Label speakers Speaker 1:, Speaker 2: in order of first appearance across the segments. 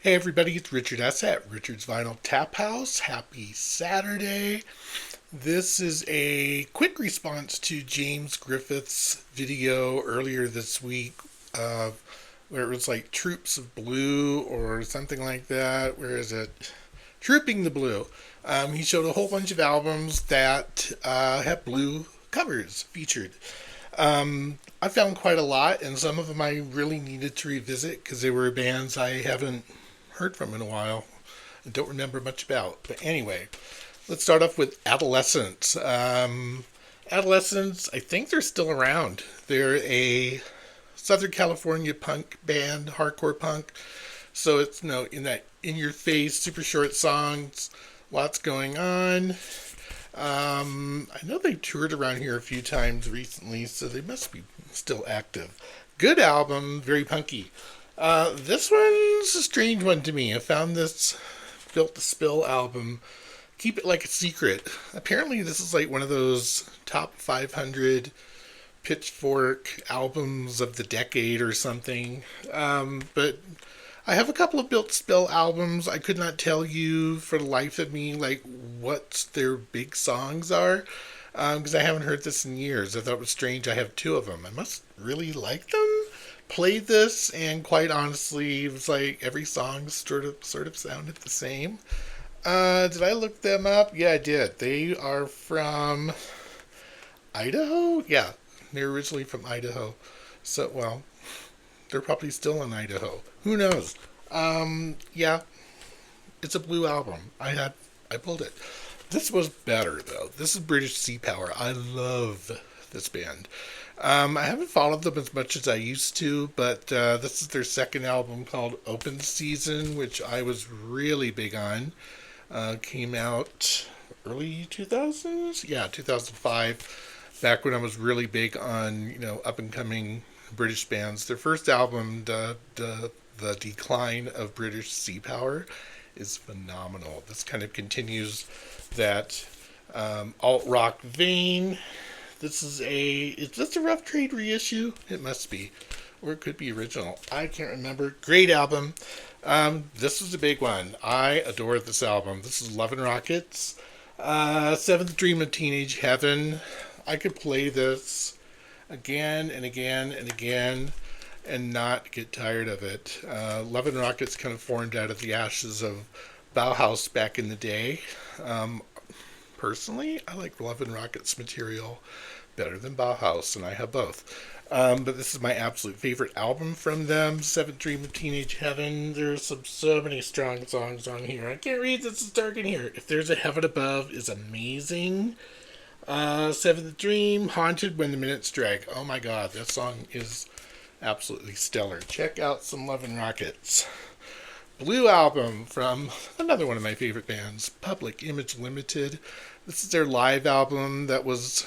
Speaker 1: Hey everybody, it's Richard S. at Richard's Vinyl Tap House. Happy Saturday. This is a quick response to James Griffiths' video earlier this week, where it was like Troops of Blue or something like that. Where is it? Trooping the Blue. He showed a whole bunch of albums that have blue covers featured. I found quite a lot, and some of them I really needed to revisit because they were bands I haven't heard from in a while and don't remember much about. But anyway, let's start off with Adolescents. Adolescents, I think they're still around. They're a Southern California punk band, hardcore punk. So it's in that in your face, super short songs, lots going on. I know they toured around here a few times recently, so they must be still active. Good album, very punky. This one's a strange one to me. I found this Built to Spill album. Keep it like a secret. Apparently, this is like one of those top 500 Pitchfork albums of the decade or something. But I have a couple of Built to Spill albums. I could not tell you for the life of me like what their big songs are because I haven't heard this in years. I thought it was strange. I have two of them. I must really like them. Played this, and quite honestly, it was like every song sort of sounded the same. Did I look them up? Yeah, I did. They are from Idaho. Yeah, they're originally from Idaho. So, well, they're probably still in Idaho. Who knows? Yeah, it's a blue album. I pulled it. This was better though. This is British Sea Power. I love this band. I haven't followed them as much as I used to, but this is their second album called Open Season, which I was really big on. Came out early 2000s? Yeah, 2005. Back when I was really big on, up and coming British bands. Their first album, the Decline of British Sea Power, is phenomenal. This kind of continues that alt rock vein. Is this a Rough Trade reissue? It must be. Or it could be original. I can't remember. Great album. This was a big one. I adore this album. This is Love and Rockets. Seventh Dream of Teenage Heaven. I could play this again and again and again and not get tired of it. Love and Rockets kind of formed out of the ashes of Bauhaus back in the day. Personally, I like Love and Rockets material better than Bauhaus, and I have both. But this is my absolute favorite album from them, Seventh Dream of Teenage Heaven. There's so many strong songs on here. I can't read this, it's dark in here. If There's a Heaven Above is amazing. Seventh Dream, Haunted When the Minutes Drag. Oh my god, that song is absolutely stellar. Check out some Love and Rockets. Blue album from another one of my favorite bands, Public Image Limited. This is their live album that was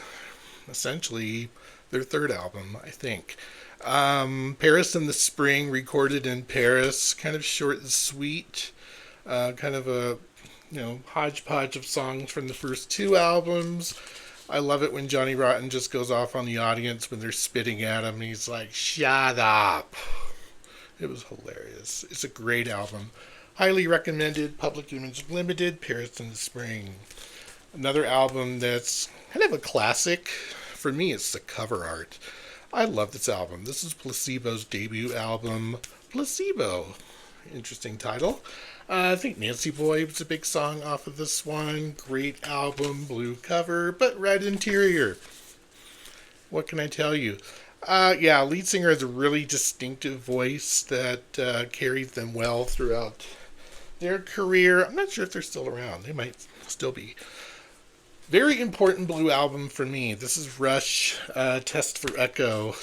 Speaker 1: essentially their third album, I think. Paris in the Spring, recorded in Paris, kind of short and sweet. Kind of a hodgepodge of songs from the first two albums. I love it when Johnny Rotten just goes off on the audience when they're spitting at him and he's like, "Shut up." It was hilarious. It's a great album. Highly recommended. Public Image Limited, Paris in the Spring. Another album that's kind of a classic. For me, it's the cover art. I love this album. This is Placebo's debut album, Placebo. Interesting title. I think Nancy Boy was a big song off of this one. Great album, blue cover, but red interior. What can I tell you? Lead singer has a really distinctive voice that carries them well throughout their career. I'm not sure if they're still around. They might still be. Very important blue album for me. This is Rush, Test for Echo,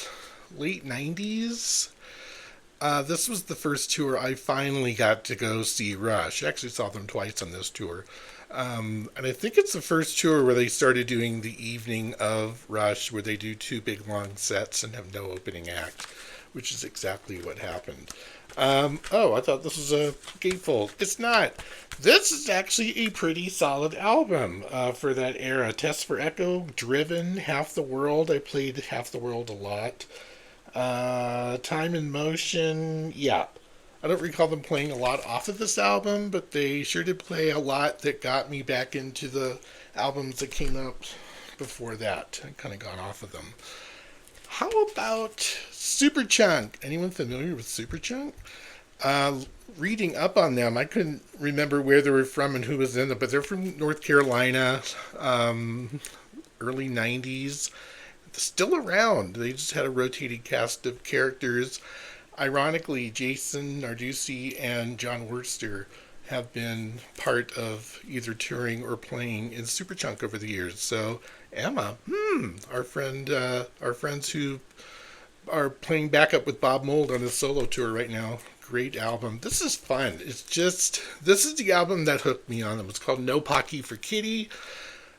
Speaker 1: late 90s. This was the first tour I finally got to go see Rush. I actually saw them twice on this tour. And I think it's the first tour where they started doing the evening of Rush, where they do two big long sets and have no opening act, which is exactly what happened. I thought this was a gatefold. It's not. This is actually a pretty solid album for that era. Test for Echo, Driven, Half the World. I played Half the World a lot. Time in Motion, yeah. I don't recall them playing a lot off of this album, but they sure did play a lot that got me back into the albums that came out before that. I kind of got off of them. How about Superchunk? Anyone familiar with Superchunk? Reading up on them, I couldn't remember where they were from and who was in them, but they're from North Carolina, early 90s. Still around. They just had a rotating cast of characters. Ironically, Jason Narducci and John Wurster have been part of either touring or playing in Superchunk over the years. So Emma, our friends who are playing backup with Bob Mould on his solo tour right now. Great album. This is fun. This is the album that hooked me on them. It's called No Pocky for Kitty.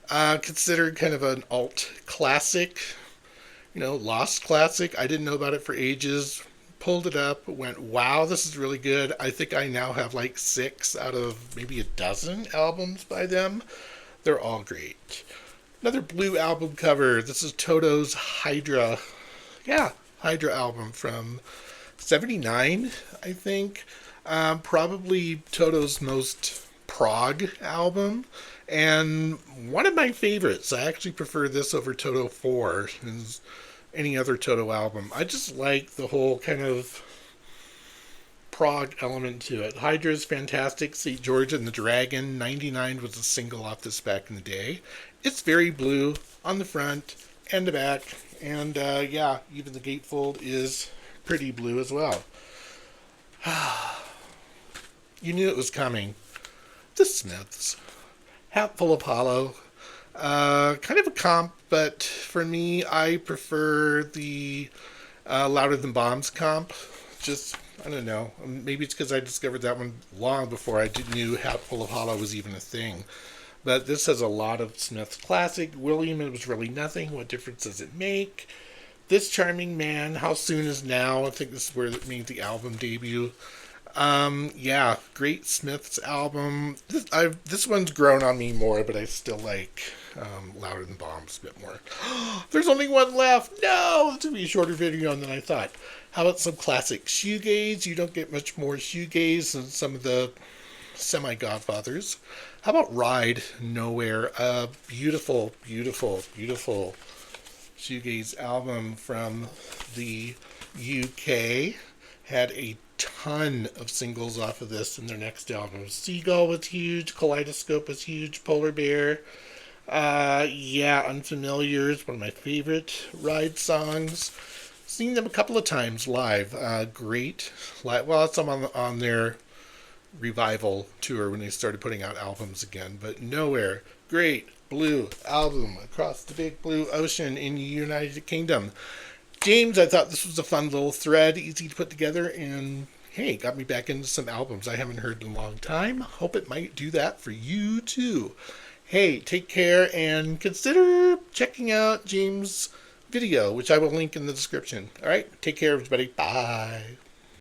Speaker 1: Considered kind of an alt classic, lost classic. I didn't know about it for ages. Pulled it up, went, wow, this is really good. I think I now have like 6 out of maybe a dozen albums by them. They're all great. Another Blue album cover. This is Toto's Hydra. Yeah, Hydra album from 79, I think. Probably Toto's most prog album. And one of my favorites. I actually prefer this over Toto 4 and any other Toto album. I just like the whole kind of prog element to it. Hydra is fantastic. St. George and the Dragon, 99 was a single off this back in the day. It's very blue on the front and the back. And even the gatefold is pretty blue as well. You knew it was coming. The Smiths. Hatful of Hollow. Kind of a comp, but for me, I prefer the Louder Than Bombs comp. Just, I don't know. Maybe it's because I discovered that one long before I knew Hatful of Hollow was even a thing. But this has a lot of Smith's classic. William, It Was Really Nothing. What difference does it make? This Charming Man, How Soon Is Now. I think this is where it made the album debut. Great Smith's album. This one's grown on me more, but I still like Louder Than Bombs a bit more. There's only one left. No, it's going to be a shorter video than I thought. How about some classic shoegaze? You don't get much more shoegaze than some of the semi-godfathers. How about Ride Nowhere? A beautiful, beautiful, beautiful shoegaze album from the UK. Had a ton of singles off of this in their next album. Seagull was huge, Kaleidoscope was huge, Polar Bear. Unfamiliars, one of my favorite Ride songs. Seen them a couple of times live. Great. Well, it's on their revival tour when they started putting out albums again. But Nowhere, great blue album across the big blue ocean in the United Kingdom. James, I thought this was a fun little thread, easy to put together, and hey, got me back into some albums I haven't heard in a long time. Hope it might do that for you too. Hey, take care and consider checking out James' video, which I will link in the description. All right, take care, everybody. Bye.